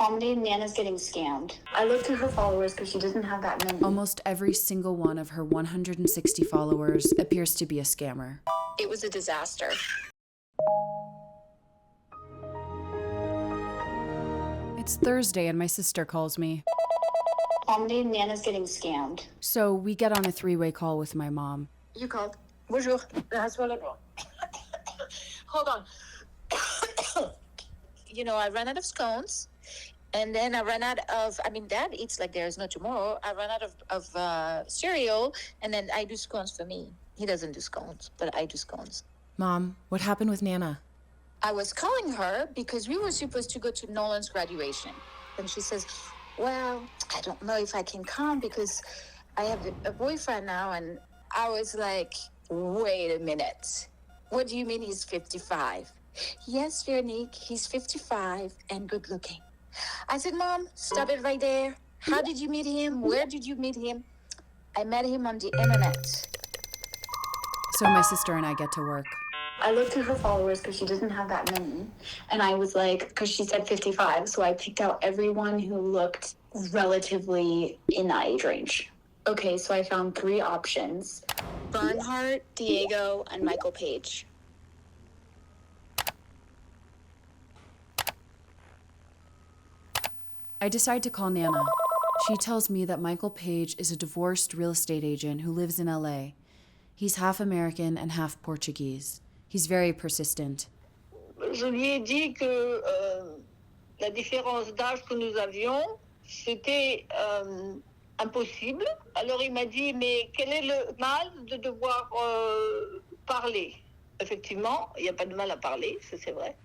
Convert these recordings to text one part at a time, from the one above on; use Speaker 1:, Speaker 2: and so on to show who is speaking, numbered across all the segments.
Speaker 1: Amandine Nana's getting scammed. I looked at her followers because she doesn't have that many.
Speaker 2: Almost every single one of her 160 followers appears to be a scammer.
Speaker 1: It was a disaster.
Speaker 2: It's Thursday and my sister calls me.
Speaker 1: Amandine Nana's getting scammed.
Speaker 2: So we get on a three-way call with my mom.
Speaker 1: You called. Bonjour.
Speaker 3: Hold on. I ran out of scones, and then I ran out of, Dad eats like there's no tomorrow. I ran out of cereal, and then I do scones for me. He doesn't do scones, but I do scones.
Speaker 2: Mom, what happened with Nana?
Speaker 3: I was calling her because we were supposed to go to Nolan's graduation. And she says, well, I don't know if I can come because I have a boyfriend now. And I was like, wait a minute. What do you mean he's 55? Yes, Veronique, he's 55 and good looking. I said, Mom, stop it right there. How did you meet him? Where did you meet him? I met him on the internet.
Speaker 2: So my sister and I get to work.
Speaker 1: I looked at her followers because she doesn't have that many. And I was like, because she said 55, so I picked out everyone who looked relatively in that age range. Okay, so I found 3 options. Bernhardt, Diego, and Michael Page.
Speaker 2: I decide to call Nana. She tells me that Michael Page is a divorced real estate agent who lives in LA. He's half American and half Portuguese. He's very persistent.
Speaker 4: Je lui ai dit que la différence d'âge que nous avions, c'était impossible. Alors il m'a dit, mais quel est le mal de devoir parler? Effectivement, il n'y a pas de mal à parler, ça c'est vrai.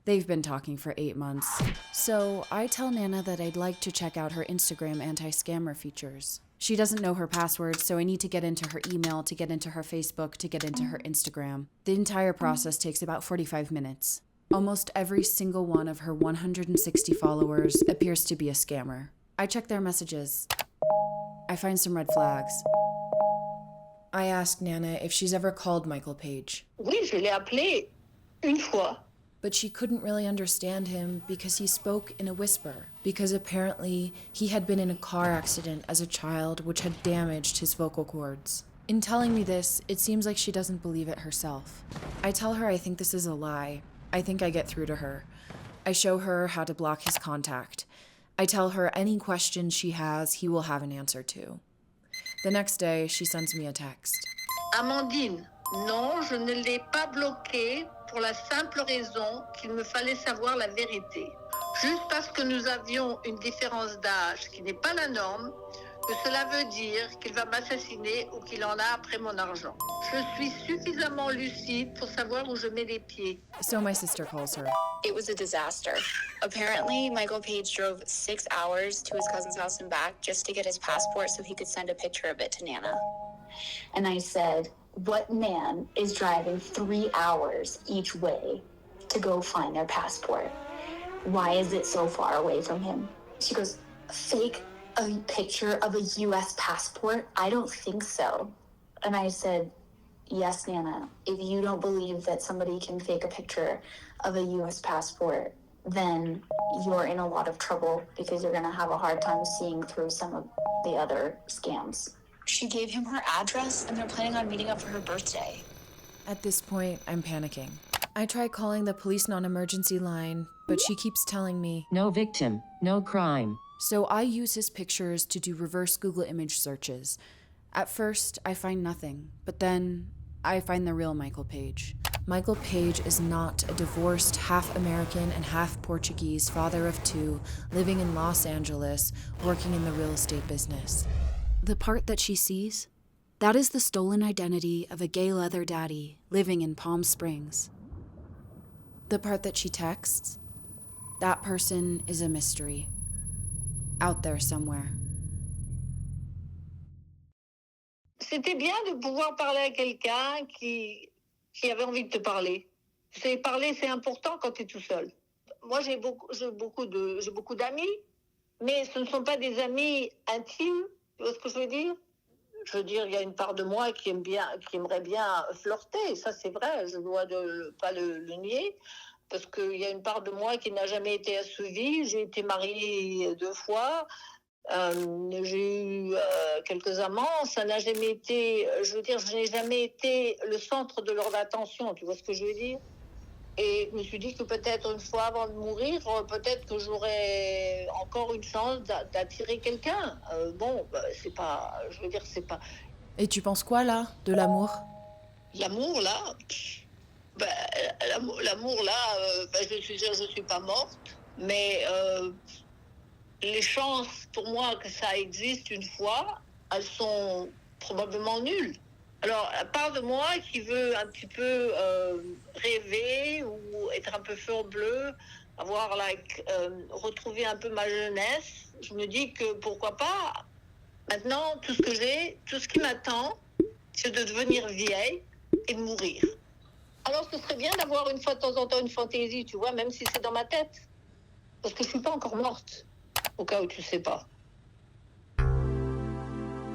Speaker 2: They've been talking for 8 months. So I tell Nana that I'd like to check out her Instagram anti-scammer features. She doesn't know her password, so I need to get into her email, to get into her Facebook, to get into her Instagram. The entire process takes about 45 minutes. Almost every single one of her 160 followers appears to be a scammer. I check their messages. I find some red flags. I ask Nana if she's ever called Michael Page.
Speaker 4: Oui, je l'ai appelé une fois.
Speaker 2: But she couldn't really understand him because he spoke in a whisper, because apparently he had been in a car accident as a child which had damaged his vocal cords. In telling me this, it seems like she doesn't believe it herself. I tell her I think this is a lie. I think I get through to her. I show her how to block his contact. I tell her any questions she has, he will have an answer to. The next day, she sends me a text.
Speaker 4: Amandine, non, je ne l'ai pas bloqué pour la simple raison qu'il me fallait savoir la vérité. Juste parce que nous avions une différence d'âge qui n'est pas la norme, que cela veut dire qu'il va m'assassiner ou qu'il en a après mon argent. Je suis suffisamment lucide pour savoir où je mets les pieds.
Speaker 2: So my sister calls her.
Speaker 1: It was a disaster. Apparently, Michael Page drove 6 hours to his cousin's house and back just to get his passport so he could send a picture of it to Nana. And I said, what man is driving 3 hours each way to go find their passport? Why is it so far away from him? She goes, fake a picture of a U.S. passport? I don't think so. And I said, yes, Nana, if you don't believe that somebody can fake a picture of a U.S. passport, then you're in a lot of trouble because you're going to have a hard time seeing through some of the other scams. She gave him her address, and they're planning on meeting up for her birthday.
Speaker 2: At this point, I'm panicking. I try calling the police non-emergency line, but she keeps telling me,
Speaker 5: no victim, no crime.
Speaker 2: So I use his pictures to do reverse Google image searches. At first, I find nothing, but then I find the real Michael Page. Michael Page is not a divorced, half American and half Portuguese father of 2, living in Los Angeles, working in the real estate business. The part that she sees, that is the stolen identity of a gay leather daddy living in Palm Springs. The part that she texts, that person is a mystery, out there somewhere.
Speaker 4: C'était bien de pouvoir parler à quelqu'un qui avait envie de te parler. Tu sais, parler, c'est important quand tu es tout seul. Moi, j'ai beaucoup d'amis, mais ce ne sont pas des amis intimes. Tu vois ce que je veux dire? Je veux dire, il y a une part de moi qui aimerait bien flirter. Ça, c'est vrai, je dois pas le nier. parce qu'il y a une part de moi qui n'a jamais été assouvie. J'ai été mariée 2 fois, j'ai eu quelques amants, ça n'a jamais été, je n'ai jamais été le centre de leur attention, tu vois ce que je veux dire? Et je me suis dit que peut-être une fois avant de mourir, peut-être que j'aurais encore une chance d'attirer quelqu'un. C'est pas, je veux dire, c'est pas...
Speaker 2: Et tu penses quoi là, de l'amour?
Speaker 4: L'amour là, l'amour là, je suis pas morte, mais les chances pour moi que ça existe une fois, elles sont probablement nulles. Alors, à part de moi qui veut un petit peu rêver ou être un peu fleur bleue, retrouver un peu ma jeunesse, je me dis que pourquoi pas. Maintenant, tout ce qui m'attend, c'est de devenir vieille et de mourir. Alors, ce serait bien d'avoir une fois de temps en temps une fantaisie, tu vois, même si c'est dans ma tête. Parce que je suis pas encore morte, au cas où tu sais pas.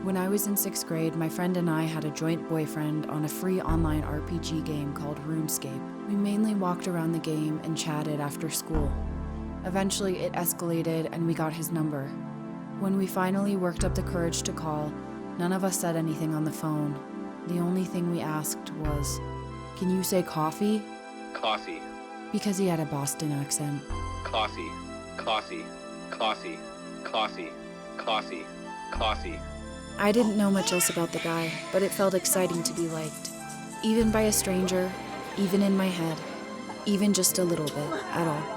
Speaker 2: When I was in 6th grade, my friend and I had a joint boyfriend on a free online RPG game called RuneScape. We mainly walked around the game and chatted after school. Eventually, it escalated and we got his number. When we finally worked up the courage to call, none of us said anything on the phone. The only thing we asked was, "Can you say coffee?"
Speaker 6: Coffee,
Speaker 2: Because he had a Boston accent.
Speaker 6: coffee, coffee, coffee, coffee, coffee, coffee.
Speaker 2: I didn't know much else about the guy, but it felt exciting to be liked. Even by a stranger, even in my head, even just a little bit at all.